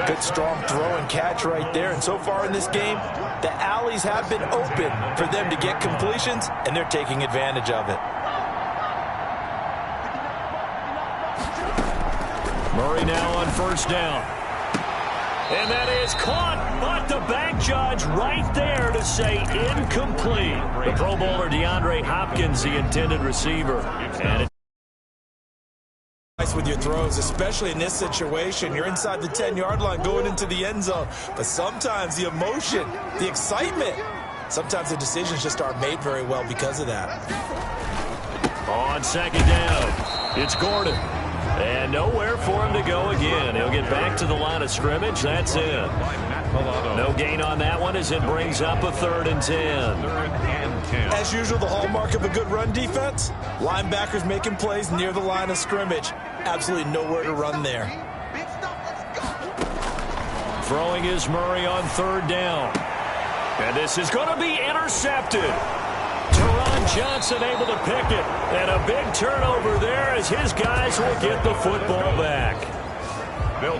Good strong throw and catch right there. And so far in this game, the alleys have been open for them to get completions, and they're taking advantage of it. Murray now on first down. And that is caught, but the back judge right there to say incomplete. The Pro Bowler DeAndre Hopkins, the intended receiver. And with your throws, especially in this situation. You're inside the 10-yard line going into the end zone. But sometimes the emotion, the excitement, sometimes the decisions just aren't made very well because of that. On second down, it's Gordon. And nowhere for him to go again. He'll get back to the line of scrimmage. That's it. No gain on that one as it brings up a 3rd and 10. As usual, the hallmark of a good run defense, linebackers making plays near the line of scrimmage. Absolutely nowhere to run there. Throwing is Murray on 3rd down. And this is going to be intercepted. Teron Johnson able to pick it. And a big turnover there as his guys will get the football back.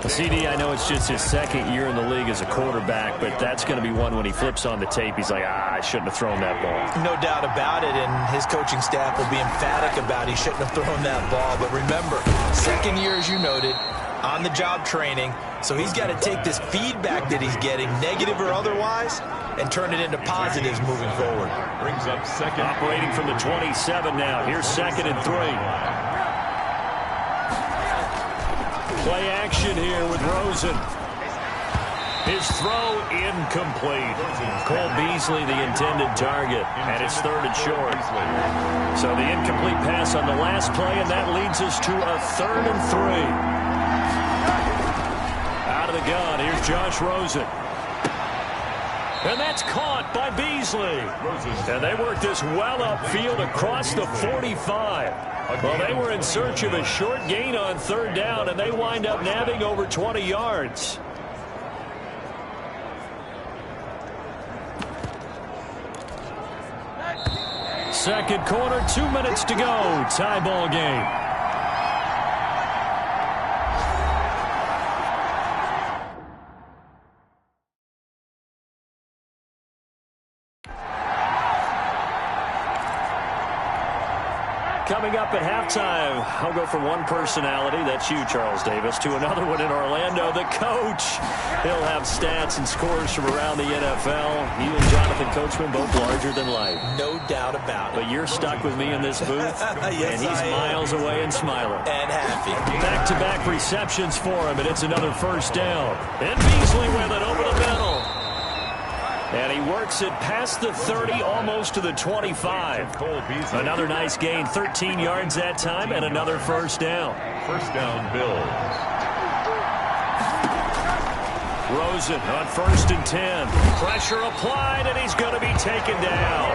CD, I know it's just his 2nd year in the league as a quarterback, but that's going to be one when he flips on the tape. He's like, I shouldn't have thrown that ball. No doubt about it, and his coaching staff will be emphatic about he shouldn't have thrown that ball. But remember, 2nd year, as you noted, on-the-job training, so he's got to take this feedback that he's getting, negative or otherwise, and turn it into positives moving forward. Brings up second. Operating from the 27 now. Here's 2nd and 3. Play action here with Rosen. His throw incomplete. Cole Beasley the intended target, and it's 3rd and short. So the incomplete pass on the last play, and that leads us to a 3rd and 3. Out of the gun, here's Josh Rosen. And that's caught by Beasley. And they work this well upfield across the 45. Well, they were in search of a short gain on 3rd down, and they wind up nabbing over 20 yards. Second quarter, 2 minutes to go. Tie ball game. Coming up at halftime, I'll go from one personality, that's you, Charles Davis, to another one in Orlando, the coach. He'll have stats and scores from around the NFL. You and Jonathan Coachman both larger than life. No doubt about it. But you're stuck with me in this booth, yes, and he's miles away and smiling. And happy. Back-to-back receptions for him, and it's another 1st down. And Beasley with it over the middle. And he works it past the 30, almost to the 25. Another nice gain, 13 yards that time, and another 1st down. 1st down, Bills. Rosen on 1st and 10. Pressure applied, and he's going to be taken down.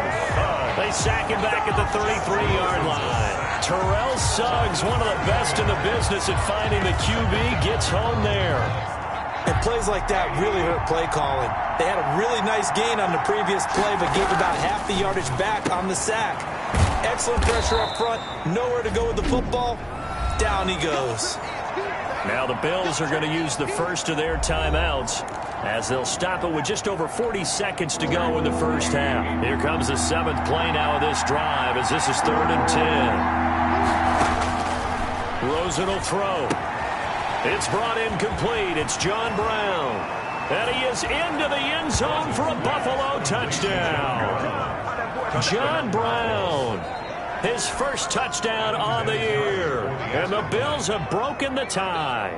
They sack him back at the 33-yard line. Terrell Suggs, one of the best in the business at finding the QB, gets home there. And plays like that really hurt play calling. They had a really nice gain on the previous play, but gave about half the yardage back on the sack. Excellent pressure up front. Nowhere to go with the football. Down he goes. Now the Bills are going to use the first of their timeouts as they'll stop it with just over 40 seconds to go in the 1st half. Here comes the 7th play now of this drive as this is 3rd and 10. Rosen will throw. It's brought in complete. It's John Brown. And he is into the end zone for a Buffalo touchdown. John Brown, his 1st touchdown on the year. And the Bills have broken the tie.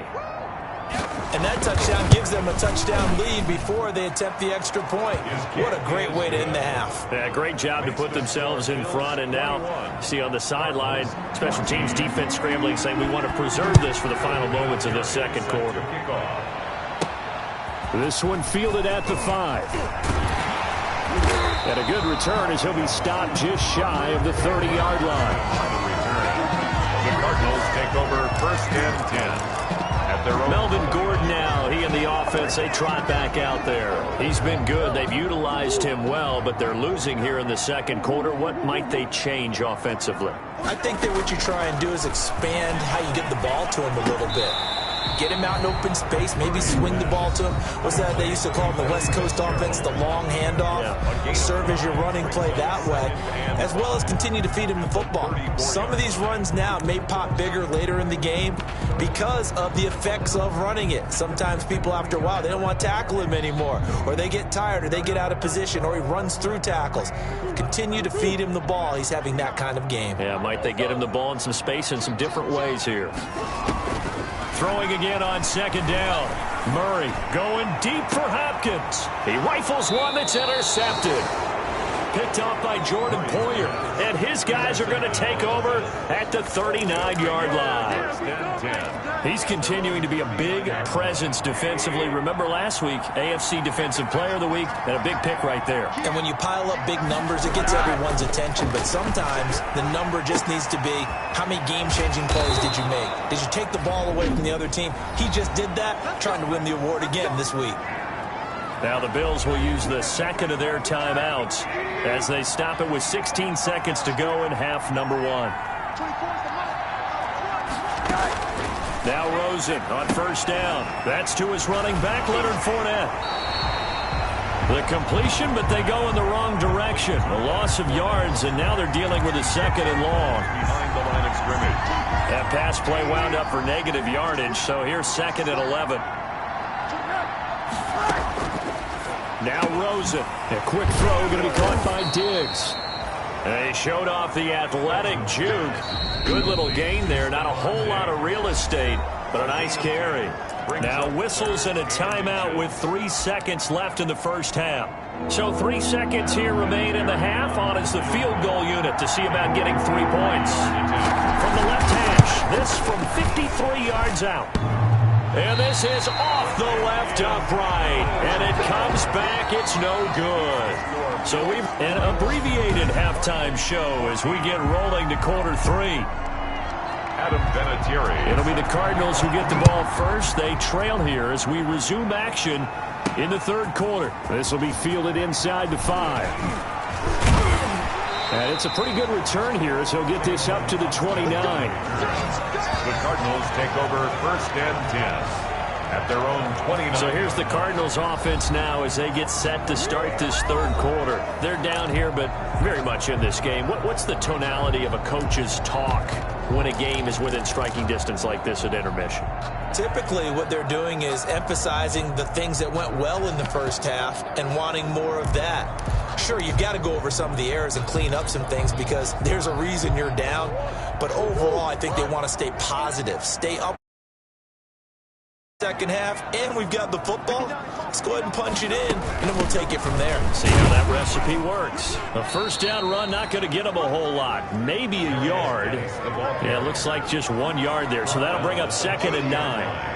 And that touchdown gives them a touchdown lead before they attempt the extra point. What a great way to end the half. Yeah, great job to put themselves in front. And now, see on the sideline, special teams defense scrambling, saying we want to preserve this for the final moments of this 2nd quarter. This one fielded at the 5. And a good return as he'll be stopped just shy of the 30-yard line. The Cardinals take over 1st and 10. Melvin Gordon now, he and the offense, they trot back out there. He's been good. They've utilized him well, but they're losing here in the 2nd quarter. What might they change offensively? I think that what you try and do is expand how you get the ball to him a little bit. get him out in open space, maybe swing the ball to him. What's that they used to call it, the West Coast offense, the long handoff? Yeah. Serve as your running play that way, as well as continue to feed him the football. Some of these runs now may pop bigger later in the game because of the effects of running it. Sometimes people, after a while, they don't want to tackle him anymore, or they get tired, or they get out of position, or he runs through tackles. Continue to feed him the ball. He's having that kind of game. Yeah, might they get him the ball in some space in some different ways here. Throwing again on second down. Murray going deep for Hopkins. He rifles one that's intercepted. Picked off by Jordan Poyer. And his guys are going to take over at the 39-yard line. He's continuing to be a big presence defensively. Remember last week, AFC Defensive Player of the Week, and a big pick right there. And when you pile up big numbers, it gets everyone's attention. But sometimes the number just needs to be, how many game-changing plays did you make? Did you take the ball away from the other team? He just did that, trying to win the award again this week. Now the Bills will use the second of their timeouts as they stop it with 16 seconds to go in half number one. Now Rosen on first down. That's to his running back, Leonard Fournette. The completion, but they go in the wrong direction. A loss of yards, and now they're dealing with a second and long. Behind the line of scrimmage. That pass play wound up for negative yardage, so here's second and 11. Now Rosen. A quick throw going to be caught by Diggs. They showed off the athletic juke. Good little gain there. Not a whole lot of real estate, but a nice carry. Now whistles and a timeout with 3 seconds left in the first half. So 3 seconds here remain in the half. On is the field goal unit to see about getting 3 points. From the left hash, this from 53 yards out. And this is off the left upright. And it comes back. It's no good. So we've an abbreviated halftime show as we get rolling to quarter 3. Adam Vinatieri. It'll be the Cardinals who get the ball first. They trail here as we resume action in the third quarter. This will be fielded inside the 5. And it's a pretty good return here as he'll get this up to the 29. The Cardinals take over first and 10 at their own 29. So here's the Cardinals offense now as they get set to start this third quarter. They're down here, but very much in this game. What's the tonality of a coach's talk when a game is within striking distance like this at intermission? Typically, what they're doing is emphasizing the things that went well in the first half and wanting more of that. Sure, you've got to go over some of the errors and clean up some things because there's a reason you're down. But overall, I think they want to stay positive, stay up. Second half, and we've got the football. Let's go ahead and punch it in, and then we'll take it from there. See how that recipe works. A first down run, not going to get them a whole lot. Maybe a yard. Yeah, it looks like just 1 yard there, so that'll bring up second and 9.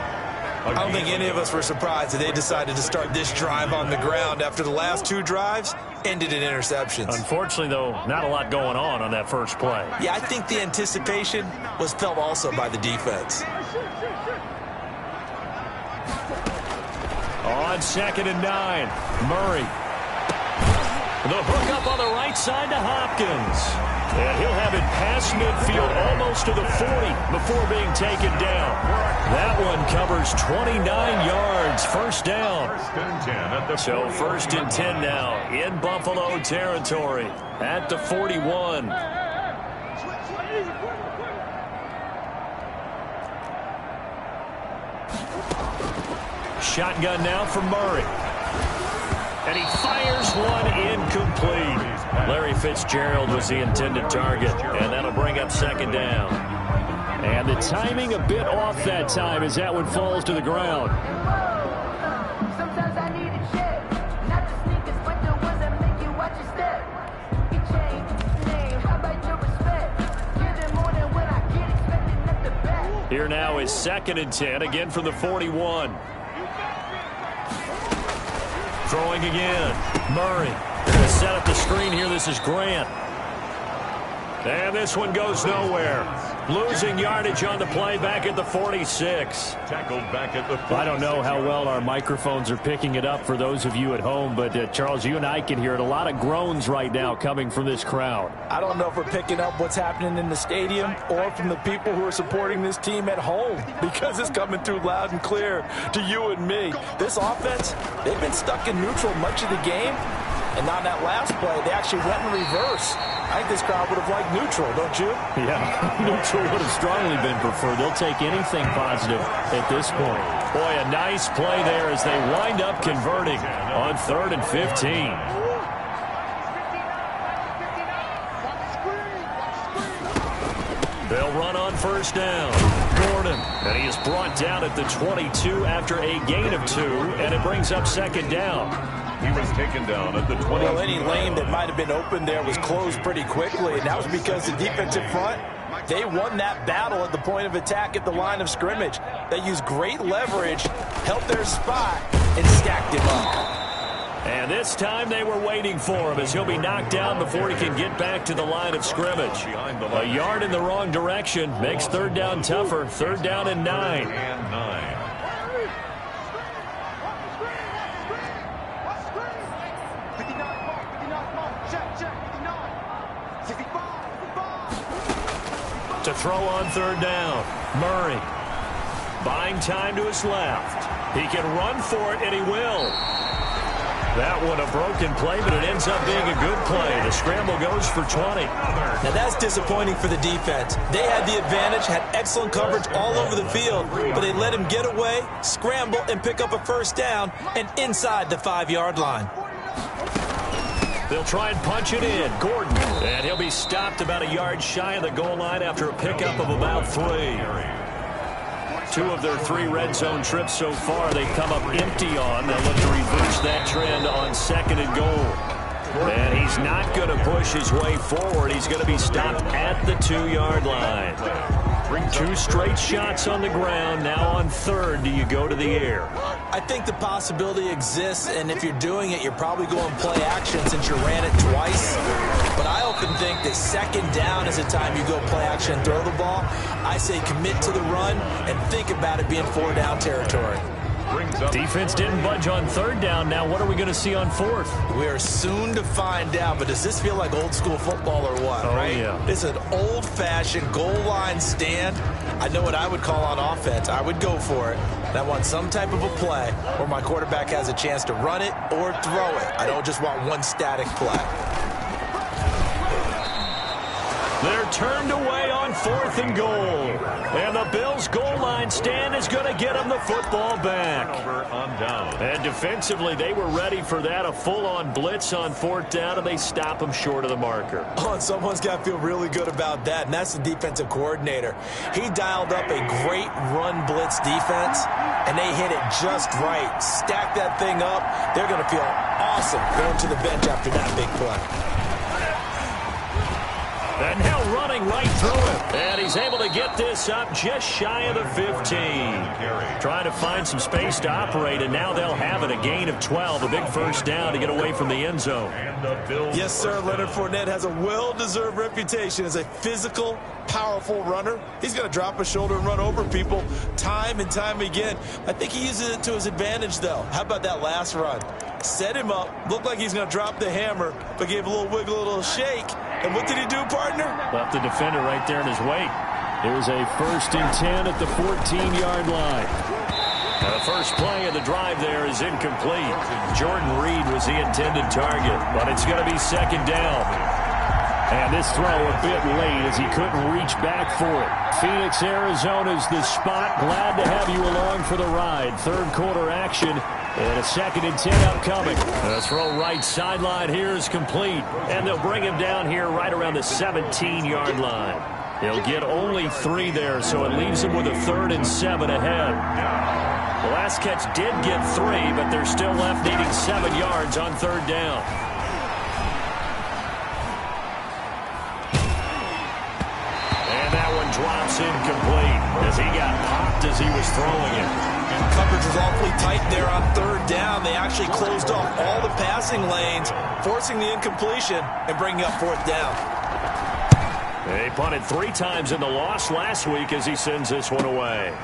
I don't think any of us were surprised that they decided to start this drive on the ground after the last 2 drives ended in interceptions. Unfortunately, though, not a lot going on that first play. Yeah, I think the anticipation was felt also by the defense. On second and 9, Murray. The hook up on the right side to Hopkins. And he'll have it past midfield almost to the 40 before being taken down. That one covers 29 yards, first down. So first and 10 now in Buffalo territory at the 41. Shotgun now for Murray. And he fires one incomplete. Larry Fitzgerald was the intended target, and that'll bring up second down. And the timing a bit off that time as that one falls to the ground. Sometimes I need a check, not the sneakers, but the ones that make you watch your step. You change name, how about your respect? Give them more than when I get expected at the back. Here now is second and 10, again from the 41. Throwing again. Murray. They're going to set up the screen here. This is Grant. And this one goes nowhere. Losing yardage on the play back at the 46. Tackled back at the 46. I don't know how well our microphones are picking it up for those of you at home, but Charles, you and I can hear it. A lot of groans right now coming from this crowd. I don't know if we're picking up what's happening in the stadium or from the people who are supporting this team at home, because it's coming through loud and clear to you and me. This offense, they've been stuck in neutral much of the game, and on that last play, they actually went in reverse. I think this crowd would have liked neutral, don't you? Yeah, neutral would have strongly been preferred. They'll take anything positive at this point. Boy, a nice play there as they wind up converting on 3rd and 15. They'll run on 1st down. Gordon, and he is brought down at the 22 after a gain of 2, and it brings up 2nd down. He was taken down at the 20. Well, any lane that might have been open there was closed pretty quickly, and that was because the defensive front, they won that battle at the point of attack at the line of scrimmage. They used great leverage, held their spot, and stacked him up. And this time they were waiting for him as he'll be knocked down before he can get back to the line of scrimmage. A yard in the wrong direction makes 3rd down tougher. 3rd down and 9. And 9. To throw on 3rd down. Murray buying time to his left. He can run for it, and he will. That one a broken play, but it ends up being a good play. The scramble goes for 20. Now that's disappointing for the defense. They had the advantage, had excellent coverage all over the field, but they let him get away, scramble, and pick up a 1st down, and inside the 5-yard line. They'll try and punch it in. Gordon, and he'll be stopped about a yard shy of the goal line after a pickup of about 3. 2 of their 3 red zone trips so far they've come up empty on. They'll look to reverse that trend on 2nd and goal. And he's not going to push his way forward. He's going to be stopped at the 2-yard line. 2 straight shots on the ground. Now on 3rd, do you go to the air? I think the possibility exists, and if you're doing it, you're probably going play action since you ran it twice. But I often think that 2nd down is the time you go play action and throw the ball. I say commit to the run and think about it being 4-down territory. Defense didn't budge on 3rd down. Now what are we going to see on 4th? We are soon to find out, but does this feel like old school football or what, right? Yeah. It's an old-fashioned goal line stand. I know what I would call on offense. I would go for it. And I want some type of a play where my quarterback has a chance to run it or throw it. I don't just want one static play. They're turned away on 4th and goal. And the Bills' goal line stand is going to get them the football back. And defensively, they were ready for that. A full-on blitz on 4th down, and they stop them short of the marker. Oh, and someone's got to feel really good about that, and that's the defensive coordinator. He dialed up a great run blitz defense, and they hit it just right. Stack that thing up. They're going to feel awesome going to the bench after that big play. And now running right through him. And he's able to get this up just shy of the 15. Trying to find some space to operate, and now they'll have it. A gain of 12, a big 1st down to get away from the end zone. Yes, sir. Leonard Fournette has a well-deserved reputation as a physical, powerful runner. He's going to drop a shoulder and run over people time and time again. I think he uses it to his advantage, though. How about that last run? Set him up, looked like he's going to drop the hammer, but gave a little wiggle, a little shake. And what did he do, partner? Left the defender right there in his wake. It was a 1st and 10 at the 14-yard line. The first play of the drive there is incomplete. Jordan Reed was the intended target, but it's going to be 2nd down. And this throw a bit late as he couldn't reach back for it. Phoenix, Arizona's the spot. Glad to have you along for the ride. 3rd quarter action. And a 2nd and 10 upcoming. The throw right sideline here is complete. And they'll bring him down here right around the 17-yard line. He'll get only 3 there, so it leaves him with a 3rd and 7 ahead. The last catch did get 3, but they're still left needing 7 yards on 3rd down. And that one drops incomplete as he got popped as he was throwing it. And coverage was awfully tight there on 3rd down. They actually closed off all the passing lanes, forcing the incompletion and bringing up 4th down. They punted 3 times in the loss last week as he sends this one away.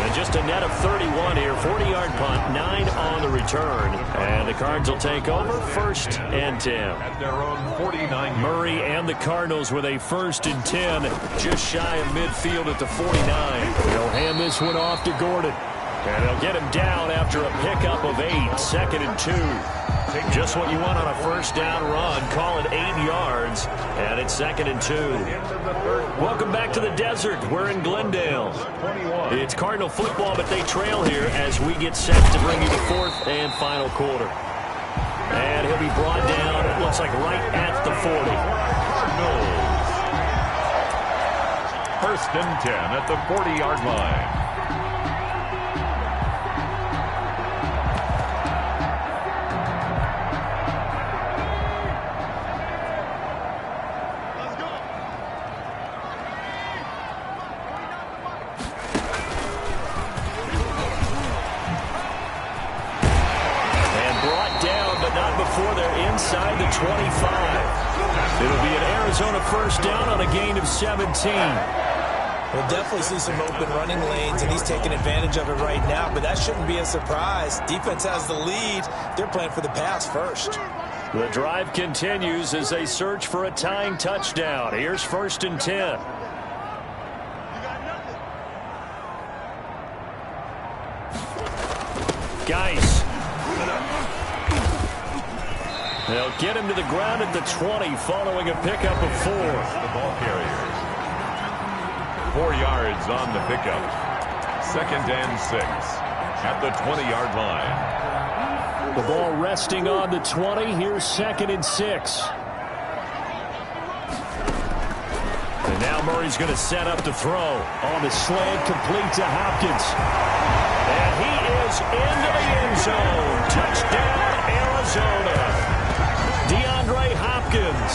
And just a net of 31 here. 40-yard punt, 9 on the return. And the Cards will take over 1st and 10. At their own 49. Murray and the Cardinals with a 1st and 10. Just shy of midfield at the 49. They'll hand this one off to Gordon. And they'll get him down after a pickup of 8. 2nd and 2. Just what you want on a 1st down run. Call it 8 yards. And it's 2nd and 2. Welcome back to the desert. We're in Glendale. It's Cardinal football, but they trail here as we get set to bring you the 4th and final quarter. And he'll be brought down, it looks like right at the 40. Cardinals. 1st and 10 at the 40-yard line. Before they're inside the 25. It'll be an Arizona 1st down on a gain of 17. We'll definitely see some open running lanes, and he's taking advantage of it right now, but that shouldn't be a surprise. Defense has the lead. They're playing for the pass first. The drive continues as they search for a tying touchdown. Here's 1st and 10. Geis. They'll get him to the ground at the 20 following a pickup of 4. The ball carriers. 4 yards on the pickup. 2nd and 6 at the 20-yard line. The ball resting on the 20. Here's 2nd and 6. And now Murray's going to set up to throw. On the slant, complete to Hopkins. And he is into the end zone. Touchdown, Arizona. DeAndre Hopkins,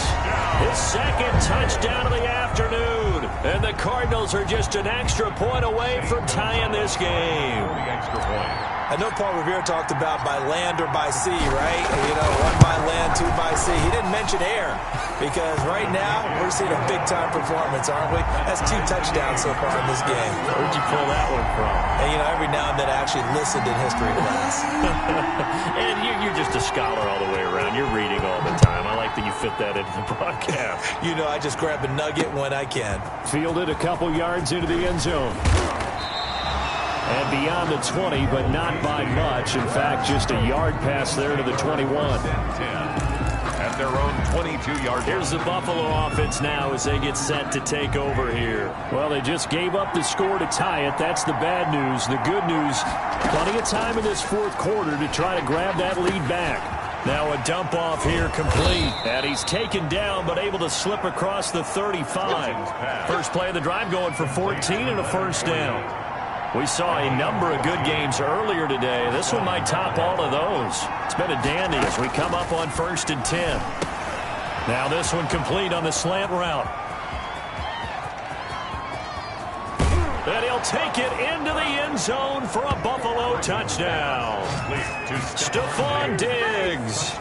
his 2nd touchdown of the afternoon. And the Cardinals are just an extra point away from tying this game. The extra point. I know Paul Revere talked about by land or by sea, right? You know, 1 by land, 2 by sea. He didn't mention air because right now we're seeing a big-time performance, aren't we? That's 2 touchdowns so far in this game. Where'd you pull that one from? And, you know, every now and then I actually listened in history class. And you're just a scholar all the way around. You're reading all the time. I like that you fit that into the broadcast. You know, I just grab a nugget when I can. Fielded a couple yards into the end zone. And beyond the 20, but not by much. In fact, just a yard pass there to the 21. At their own 22-yard. Here's the Buffalo offense now as they get set to take over here. Well, they just gave up the score to tie it. That's the bad news. The good news, plenty of time in this 4th quarter to try to grab that lead back. Now a dump off here complete. And he's taken down but able to slip across the 35. First play of the drive going for 14 and a 1st down. We saw a number of good games earlier today. This one might top all of those. It's been a dandy as we come up on 1st and 10. Now this one complete on the slant route. And he'll take it into the end zone for a Buffalo touchdown. Stephon Diggs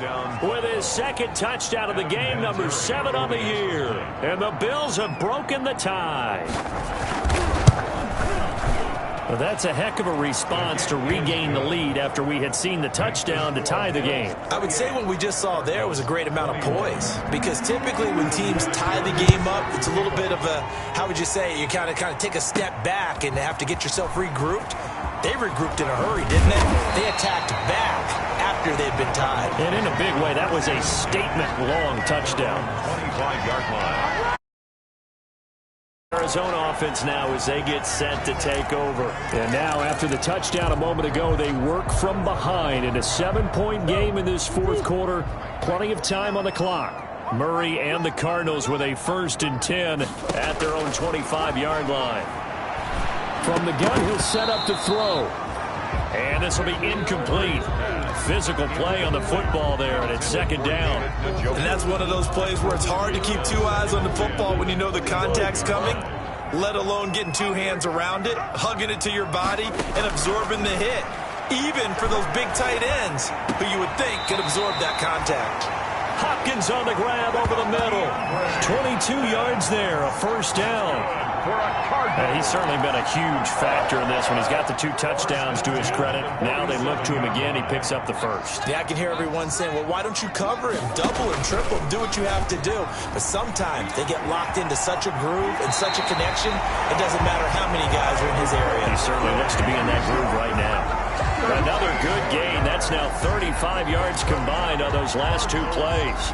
with his 2nd touchdown of the game, number 7 on the year. And the Bills have broken the tie. Well, that's a heck of a response to regain the lead after we had seen the touchdown to tie the game. I would say what we just saw there was a great amount of poise, because typically when teams tie the game up, it's a little bit of a, how would you say, you kind of take a step back and have to get yourself regrouped. They regrouped in a hurry, didn't they? They attacked back after they'd been tied. And in a big way, that was a statement-long touchdown. 25-yard line. Arizona offense now as they get set to take over. And now after the touchdown a moment ago, they work from behind in a 7-point game in this 4th quarter. Plenty of time on the clock. Murray and the Cardinals with a 1st and 10 at their own 25-yard line. From the gun, he'll set up to throw. And this will be incomplete. Physical play on the football there, and it's 2nd down. And that's one of those plays where it's hard to keep 2 eyes on the football when you know the contact's coming, let alone getting 2 hands around it, hugging it to your body, and absorbing the hit. even for those big tight ends who you would think could absorb that contact. Hopkins on the grab over the middle. 22 yards there, a first down. He's certainly been a huge factor in this one. He's got the 2 touchdowns to his credit. Now they look to him again. He picks up the first. Yeah, I can hear everyone saying, well, why don't you cover him? Double him, triple him, do what you have to do. But sometimes they get locked into such a groove and such a connection, it doesn't matter how many guys are in his area. He certainly looks to be in that groove right now. Another good gain. That's now 35 yards combined on those last 2 plays.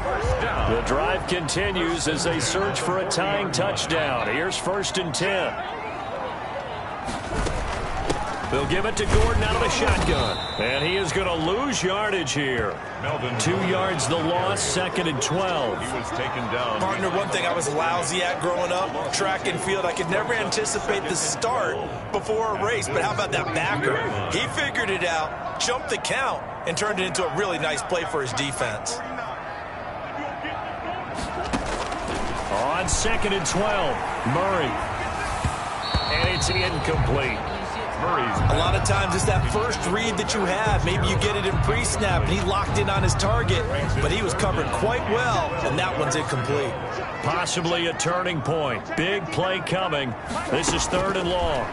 The drive continues as they search for a tying touchdown. Here's 1st and 10. They'll give it to Gordon out of the shotgun. And he is going to lose yardage here. 2 yards the loss, 2nd and 12. He was taken down. Partner, one thing I was lousy at growing up, track and field, I could never anticipate the start before a race. But how about that backer? He figured it out, jumped the count, and turned it into a really nice play for his defense. On 2nd and 12, Murray. And it's incomplete. A lot of times it's that first read that you have. Maybe you get it in pre-snap, and he locked in on his target, but he was covered quite well, and that one's incomplete. Possibly a turning point. Big play coming. This is 3rd and long.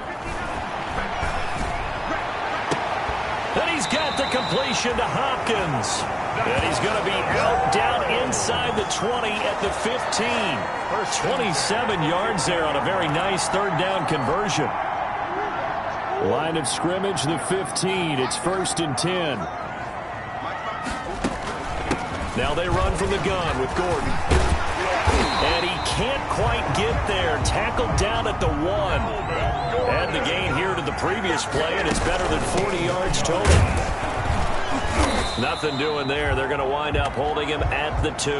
And he's got the completion to Hopkins. And he's going to be out down inside the 20 at the 15. 27 yards there on a very nice 3rd down conversion. Line of scrimmage, the 15. It's 1st and 10. Now they run from the gun with Gordon. And he can't quite get there. Tackled down at the 1. Add the gain here to the previous play, and it's better than 40 yards total. Nothing doing there. They're going to wind up holding him at the 2.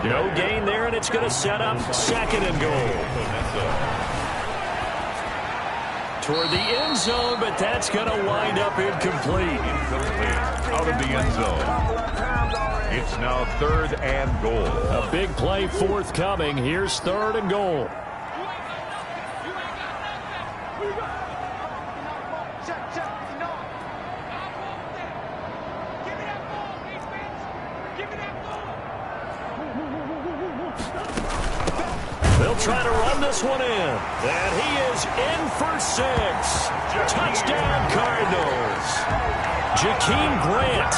No gain there, and it's going to set up 2nd and goal. Toward the end zone, but that's going to wind up incomplete. Out of the end zone. It's now 3rd and goal. A big play forthcoming. Here's 3rd and goal. They'll try to run this one in. And he is in for 6. Touchdown, Cardinals. Jakeem Grant,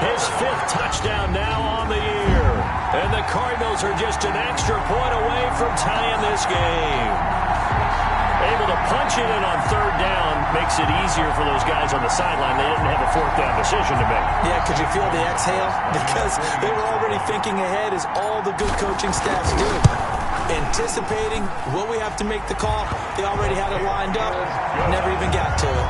his 5th touchdown now on the year. And the Cardinals are just an extra point away from tying this game. Able to punch it in on 3rd down makes it easier for those guys on the sideline. They didn't have a 4th down decision to make. Yeah, could you feel the exhale? Because they were already thinking ahead, as all the good coaching staffs do. Anticipating, will we have to make the call? They already had it lined up, never even got to it.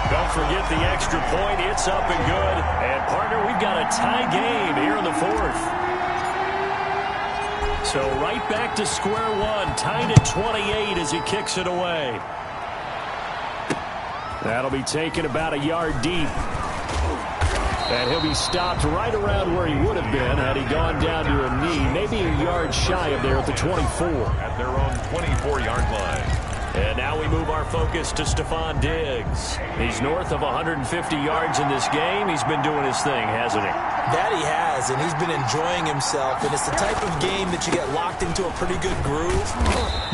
Don't forget the extra point. It's up and good. And, partner, we've got a tie game here in the 4th. So right back to square one, tied at 28 as he kicks it away. That'll be taken about a yard deep. And he'll be stopped right around where he would have been had he gone down to a knee, maybe a yard shy of there at the 24. At their own 24-yard line. And now we move our focus to Stephon Diggs. He's north of 150 yards in this game. He's been doing his thing, hasn't he? That he has, and he's been enjoying himself. And it's the type of game that you get locked into a pretty good groove.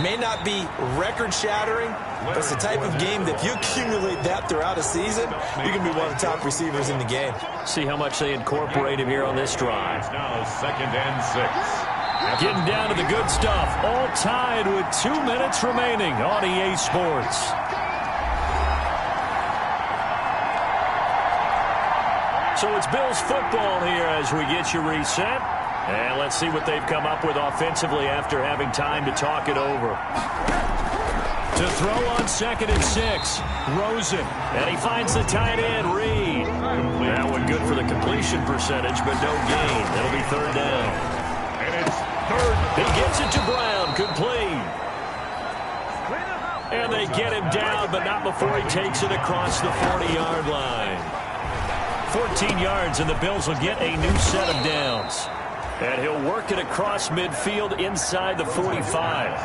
May not be record-shattering, but it's the type of game that if you accumulate that throughout a season, you can be one of the top receivers in the game. See how much they incorporate him here on this drive. It's now 2nd and 6. Getting down to the good stuff. All tied with 2 minutes remaining on EA Sports. So it's Bills football here as we get you reset. And let's see what they've come up with offensively after having time to talk it over. To throw on 2nd and 6, Rosen. And he finds the tight end, Reed. That one good for the completion percentage, but no gain. That'll be 3rd down. He gets it to Brown, complete. And they get him down, but not before he takes it across the 40-yard line. 14 yards, and the Bills will get a new set of downs. And he'll work it across midfield inside the 45.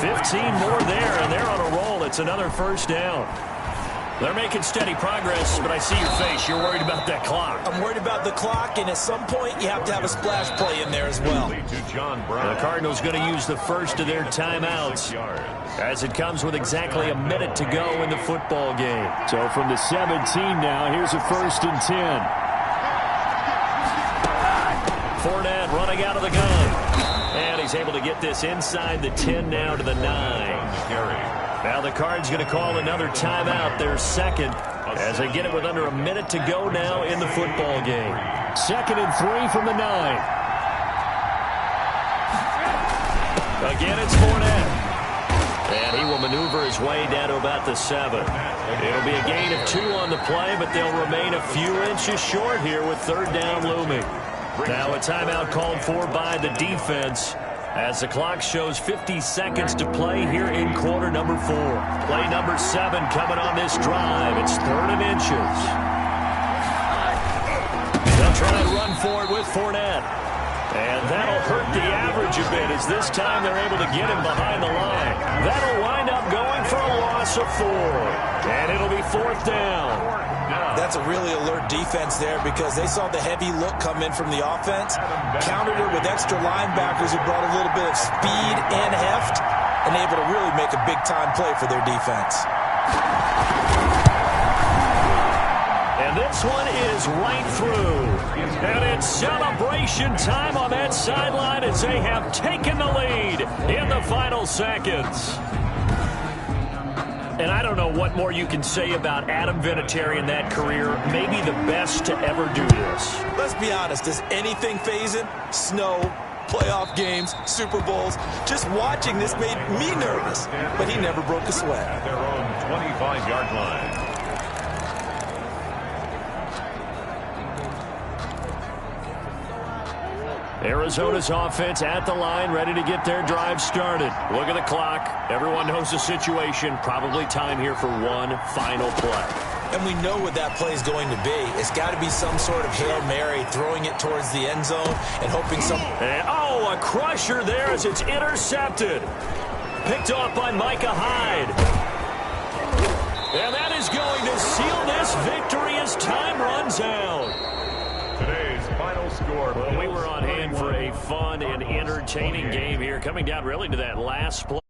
15 more there, and they're on a roll. It's another 1st down. They're making steady progress, but I see your face. You're worried about that clock. I'm worried about the clock, and at some point, you have to have a splash play in there as well. The Cardinals going to use the first of their timeouts as it comes with exactly a minute to go in the football game. So from the 17 now, here's a 1st and 10. Fournette running out of the gun. And he's able to get this inside the 10 now to the 9. Now the Cards going to call another timeout, their second, as they get it with under a minute to go now in the football game. 2nd and 3 from the 9. Again, it's Fournette. And he will maneuver his way down to about the 7. It'll be a gain of 2 on the play, but they'll remain a few inches short here with 3rd down looming. Now a timeout called for by the defense, as the clock shows 50 seconds to play here in quarter number 4. Play number 7 coming on this drive. It's 3rd and inches. They'll try and run for it with Fournette. And that'll hurt the average a bit, as this time they're able to get him behind the line. That'll wind up going for a loss of 4. And it'll be 4th down. That's a really alert defense there, because they saw the heavy look come in from the offense, countered it with extra linebackers who brought a little bit of speed and heft, and able to really make a big-time play for their defense. And this one is right through. And it's celebration time on that sideline as they have taken the lead in the final seconds. And I don't know what more you can say about Adam Vinatieri in that career. Maybe the best to ever do this. Let's be honest, does anything faze him? Snow, playoff games, Super Bowls. Just watching this made me nervous, but he never broke a sweat. At their own 25-yard line. Arizona's offense at the line, ready to get their drive started. Look at the clock. Everyone knows the situation. Probably time here for one final play. And we know what that play is going to be. It's got to be some sort of Hail Mary, throwing it towards the end zone and hoping some... And, a crusher there as it's intercepted. Picked off by Micah Hyde. And that is going to seal this victory as time runs out. Today's final score. Well, we were on hand for a fun and entertaining game here, coming down really to that last play.